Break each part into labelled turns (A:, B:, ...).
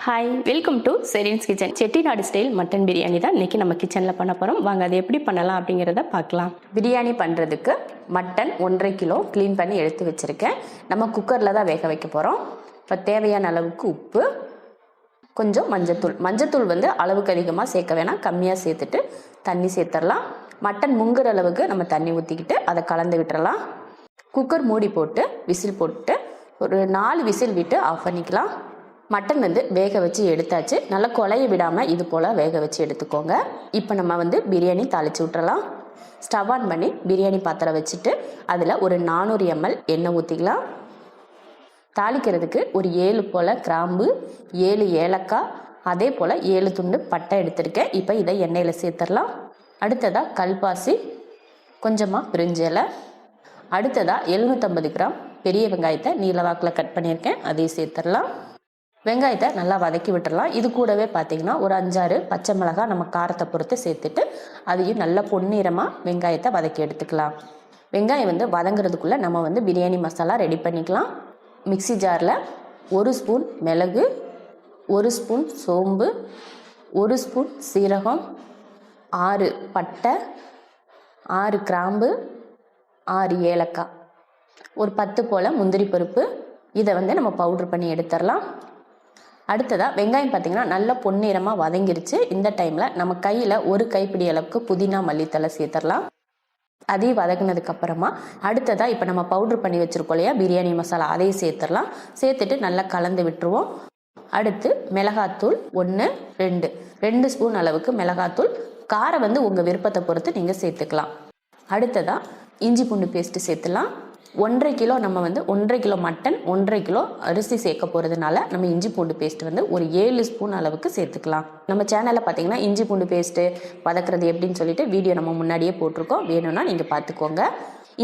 A: Hi, welcome to Sereen's kitchen. Chettinad style mutton biryani தான் இன்றைக்கி நம்ம கிச்சனில் பண்ண போகிறோம். வாங்க அதை எப்படி பண்ணலாம் அப்படிங்கிறத பார்க்கலாம். பிரியாணி பண்ணுறதுக்கு மட்டன் 1.5 கிலோ க்ளீன் பண்ணி எடுத்து வச்சுருக்கேன். நம்ம குக்கரில் தான் வேக வைக்க போகிறோம். இப்போ தேவையான அளவுக்கு உப்பு, கொஞ்சம் மஞ்சத்தூள் வந்து அளவுக்கு அதிகமாக சேர்க்க வேணாம், கம்மியாக சேர்த்துட்டு தண்ணி சேர்த்துடலாம். மட்டன் முங்குற அளவுக்கு நம்ம தண்ணி ஊற்றிக்கிட்டு அதை கலந்து விட்டுறலாம். குக்கர் மூடி போட்டு விசில் போட்டு ஒரு 4 விசில் விட்டு ஆஃப் பண்ணிக்கலாம். மட்டன் வந்து வேக வச்சு எடுத்தாச்சு. நல்லா குழைய விடாமல் இது போல் வேக வச்சு எடுத்துக்கோங்க. இப்போ நம்ம வந்து பிரியாணி தாளித்து விட்டுறலாம். ஸ்டவ் ஆன் பண்ணி பிரியாணி பாத்திரம் வச்சுட்டு அதில் ஒரு 400 ml எண்ணெய் ஊற்றிக்கலாம். தாளிக்கிறதுக்கு ஒரு 7 போல் கிராம்பு, 7 ஏலக்காய், அதே போல் 7 துண்டு பட்டை எடுத்திருக்கேன். இப்போ இதை எண்ணெயில் சேர்த்துடலாம். அடுத்ததாக கல்பாசி, கொஞ்சமாக பிரிஞ்சி இலை, அடுத்ததாக 750 கிராம் பெரிய வெங்காயத்தை நீல வாக்கில் கட் பண்ணியிருக்கேன், அதையும் சேர்த்துடலாம். வெங்காயத்தை நல்லா வதக்கி விட்டுடலாம். இது கூடவே பார்த்தீங்கன்னா ஒரு 5-6 பச்சை மிளகாய் நம்ம காரத்தை பொறுத்து சேர்த்துட்டு அதையும் நல்லா பொன்னிறமாக வெங்காயத்தை வதக்கி எடுத்துக்கலாம். வெங்காயம் வந்து வதங்குறதுக்குள்ளே நம்ம வந்து பிரியாணி மசாலா ரெடி பண்ணிக்கலாம். மிக்சி ஜாரில் 1 ஸ்பூன் மிளகு, 1 ஸ்பூன் சோம்பு, 1 ஸ்பூன் சீரகம், 6 பட்டை, 6 கிராம்பு, 6 ஏலக்காய், ஒரு 10 போல் முந்திரி பருப்பு, இதை வந்து நம்ம பவுட்ரு பண்ணி எடுத்துடலாம். அடுத்ததாக வெங்காயம் பார்த்திங்கன்னா நல்லா பொன்னிறமாக வதங்கிருச்சு. இந்த டைமில் நம்ம கையில் ஒரு கைப்பிடி அளவுக்கு புதினா மல்லித்தலை சேர்த்துடலாம். அதையும் வதங்கினதுக்கப்புறமா அடுத்ததாக இப்போ நம்ம பவுட்ரு பண்ணி வச்சுருக்கோம் இல்லையா பிரியாணி மசாலா, அதையும் சேர்த்துடலாம். சேர்த்துட்டு நல்லா கலந்து விட்டுருவோம். அடுத்து மிளகாத்தூள் 2 ஸ்பூன் அளவுக்கு மிளகாத்தூள், காரம் வந்து உங்கள் விருப்பத்தை பொறுத்து நீங்கள் சேர்த்துக்கலாம். அடுத்ததாக இஞ்சி பூண்டு பேஸ்ட்டு சேர்த்துலாம். 1.5 கிலோ நம்ம வந்து 1.5 கிலோ மட்டன், 1.5 கிலோ அரிசி சேர்க்க போகிறதுனால நம்ம இஞ்சி பூண்டு பேஸ்ட் வந்து ஒரு 7 ஸ்பூன் அளவுக்கு சேர்த்துக்கலாம். நம்ம சேனலில் பார்த்தீங்கன்னா இஞ்சி பூண்டு பேஸ்ட்டு வதக்குறது எப்படின்னு சொல்லிட்டு வீடியோ நம்ம முன்னாடியே போட்டிருக்கோம், வேணும்னா நீங்கள் பார்த்துக்கோங்க.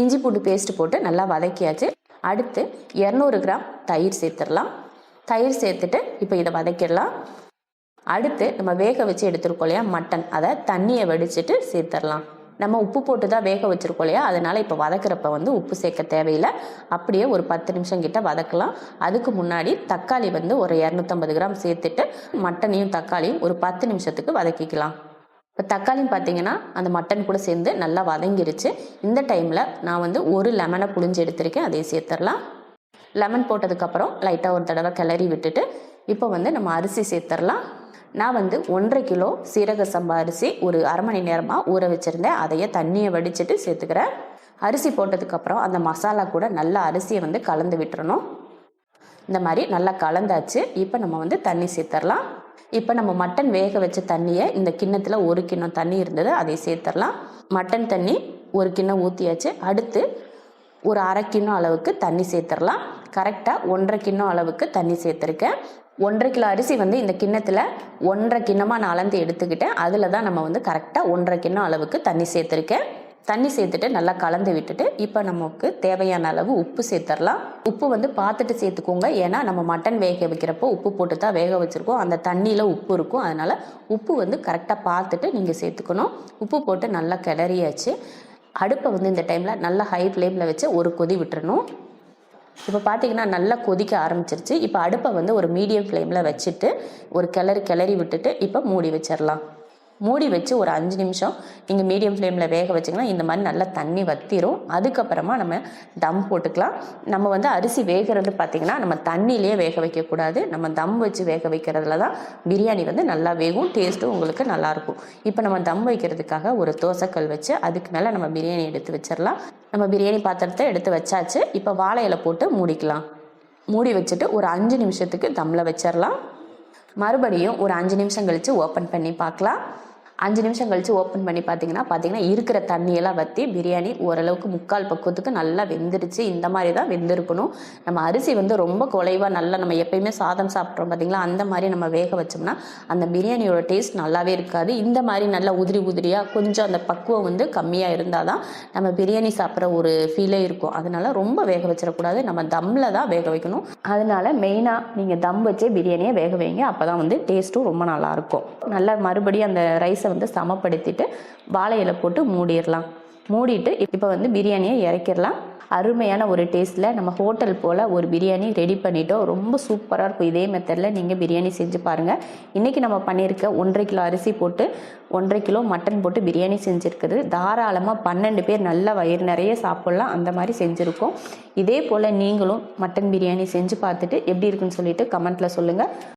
A: இஞ்சி பூண்டு பேஸ்ட்டு போட்டு நல்லா வதக்கியாச்சு. அடுத்து 200 கிராம் தயிர் சேர்த்துடலாம். தயிர் சேர்த்துட்டு இப்போ இதை வதக்கிடலாம். அடுத்து நம்ம வேக வச்சு எடுத்துருக்கோம் இல்லையா மட்டன், அதை தண்ணியை வடிச்சிட்டு சேர்த்துடலாம். நம்ம உப்பு போட்டு தான் வேக வச்சுருக்கோம் இல்லையா, அதனால் இப்போ வதக்கிறப்ப வந்து உப்பு சேர்க்க தேவையில்லை. அப்படியே ஒரு 10 நிமிஷம் கிட்ட வதக்கலாம். அதுக்கு முன்னாடி தக்காளி வந்து ஒரு 250 கிராம் சேர்த்துட்டு மட்டனையும் தக்காளியும் ஒரு 10 நிமிஷத்துக்கு வதக்கிக்கலாம். இப்போ தக்காளியும் பார்த்தீங்கன்னா அந்த மட்டன் கூட சேர்ந்து நல்லா வதங்கிருச்சு. இந்த டைமில் நான் வந்து ஒரு லெமனை புழிஞ்சு எடுத்திருக்கேன், அதையும் சேர்த்துடலாம். லெமன் போட்டதுக்கப்புறம் லைட்டாக ஒரு தடவை கிளறி விட்டுட்டு இப்போ வந்து நம்ம அரிசி சேர்த்துடலாம். நான் வந்து 1.5 கிலோ சீரக சம்பா அரிசி ஒரு அரை மணி நேரமாக ஊற வச்சுருந்தேன், அதையே தண்ணியை வடிச்சிட்டு சேர்த்துக்கிறேன். அரிசி போட்டதுக்கப்புறம் அந்த மசாலா கூட நல்லா அரிசியை வந்து கலந்து விட்டுறணும். இந்த மாதிரி நல்லா கலந்தாச்சு. இப்போ நம்ம வந்து தண்ணி சேர்த்துடலாம். இப்போ நம்ம மட்டன் வேக வச்ச தண்ணியை இந்த கிண்ணத்தில் 1 கிண்ணம் தண்ணி இருந்தது, அதை சேர்த்துடலாம். மட்டன் தண்ணி 1 கிண்ணம் ஊற்றியாச்சு. அடுத்து ஒரு அரை கிண்ணம் அளவுக்கு தண்ணி சேர்த்துடலாம். கரெக்டாக 1.5 கிண்ணம் அளவுக்கு தண்ணி சேர்த்துருக்கேன். 1.5 கிலோ அரிசி வந்து இந்த கிண்ணத்தில் 1.5 கிண்ணமாக நான் அளந்து எடுத்துக்கிட்டேன். அதில் தான் நம்ம வந்து கரெக்டாக 1.5 கிண்ணம் அளவுக்கு தண்ணி சேர்த்துருக்கேன். தண்ணி சேர்த்துட்டு நல்லா கலந்து விட்டுட்டு இப்போ நமக்கு தேவையான அளவு உப்பு சேர்த்துடலாம். உப்பு வந்து பார்த்துட்டு சேர்த்துக்கோங்க, ஏன்னா நம்ம மட்டன் வேக வைக்கிறப்போ உப்பு போட்டு தான் வேக வச்சுருக்கோம், அந்த தண்ணியில் உப்பு இருக்கும். அதனால் உப்பு வந்து கரெக்டாக பார்த்துட்டு நீங்கள் சேர்த்துக்கணும். உப்பு போட்டு நல்லா கிளறியாச்சு. அடுப்பை வந்து இந்த டைமில் நல்லா ஹை ஃப்ளேமில் வச்சு ஒரு கொதி விட்டுறணும். இப்போ பார்த்தீங்கன்னா நல்லா கொதிக்க ஆரம்பிச்சிருச்சு. இப்போ அடுப்பை வந்து ஒரு மீடியம் ஃப்ளேமில் வச்சுட்டு ஒரு கிளறி விட்டுட்டு இப்போ மூடி வச்சிடலாம். மூடி வச்சு ஒரு 5 நிமிஷம் நீங்கள் மீடியம் ஃப்ளேமில் வேக வச்சிங்கன்னா இந்த மாதிரி நல்லா தண்ணி வற்றிரும். அதுக்கப்புறமா நம்ம தம் போட்டுக்கலாம். நம்ம வந்து அரிசி வேகிறது பார்த்திங்கன்னா நம்ம தண்ணியிலே வேக வைக்கக்கூடாது, நம்ம தம் வச்சு வேக வைக்கிறதுல தான் பிரியாணி வந்து நல்லா வேகும், டேஸ்ட்டும் உங்களுக்கு நல்லாயிருக்கும். இப்போ நம்ம தம் வைக்கிறதுக்காக ஒரு தோசைக்கல் வச்சு அதுக்கு மேலே நம்ம பிரியாணி எடுத்து வச்சிடலாம். நம்ம பிரியாணி பாத்திரத்தை எடுத்து வச்சாச்சு. இப்போ வாழை இலை போட்டு மூடிக்கலாம். மூடி வச்சுட்டு ஒரு 5 நிமிஷத்துக்கு தம்மில் வச்சிடலாம். மறுபடியும் ஒரு 5 நிமிஷம் கழித்து ஓப்பன் பண்ணி பார்க்கலாம். 5 நிமிஷம் கழித்து ஓப்பன் பண்ணி பார்த்தீங்கன்னா இருக்கிற தண்ணியெல்லாம் வற்றி பிரியாணி ஓரளவுக்கு 3/4 பக்குவத்துக்கு நல்லா வெந்துருச்சு. இந்த மாதிரி தான் வெந்திருக்கணும். நம்ம அரிசி வந்து ரொம்ப குலைவாக நல்லா நம்ம எப்பயுமே சாதம் சாப்பிட்றோம் பார்த்தீங்களா, அந்த மாதிரி நம்ம வேக வச்சோம்னா அந்த பிரியாணியோட டேஸ்ட் நல்லாவே இருக்காது. இந்த மாதிரி நல்லா உதிரியாக கொஞ்சம் அந்த பக்குவம் வந்து கம்மியாக இருந்தால் தான் நம்ம பிரியாணி சாப்பிட்ற ஒரு ஃபீலே இருக்கும். அதனால ரொம்ப வேக வச்சிடக்கூடாது, நம்ம தம்மில் தான் வேக வைக்கணும். அதனால மெயினாக நீங்கள் தம் வச்சே பிரியாணியை வேக வைங்க, அப்போ தான் வந்து டேஸ்ட்டும் ரொம்ப நல்லாயிருக்கும். நல்லா மறுபடியும் அந்த ரைஸை வந்து சமப்படுத்திட்டு வாழை இலை போட்டு மூடிடலாம். மூடிட்டு இப்போ வந்து பிரியாணியை இறக்கிடலாம். அருமையான ஒரு டேஸ்ட்டில் நம்ம ஹோட்டல் போல் ஒரு பிரியாணி ரெடி பண்ணிட்டோம். ரொம்ப சூப்பராக இருக்கும். இதே மெத்தடில் நீங்கள் பிரியாணி செஞ்சு பாருங்கள். இன்றைக்கி நம்ம பண்ணியிருக்க 1.5 கிலோ அரிசி போட்டு 1.5 கிலோ மட்டன் போட்டு பிரியாணி செஞ்சுருக்குது. தாராளமாக 12 பேர் நல்லா வயிறு நிறைய சாப்பிட்லாம், அந்த மாதிரி செஞ்சுருக்கோம். இதே போல் நீங்களும் மட்டன் பிரியாணி செஞ்சு பார்த்துட்டு எப்படி இருக்குன்னு சொல்லிட்டு கமெண்ட்டில் சொல்லுங்கள்.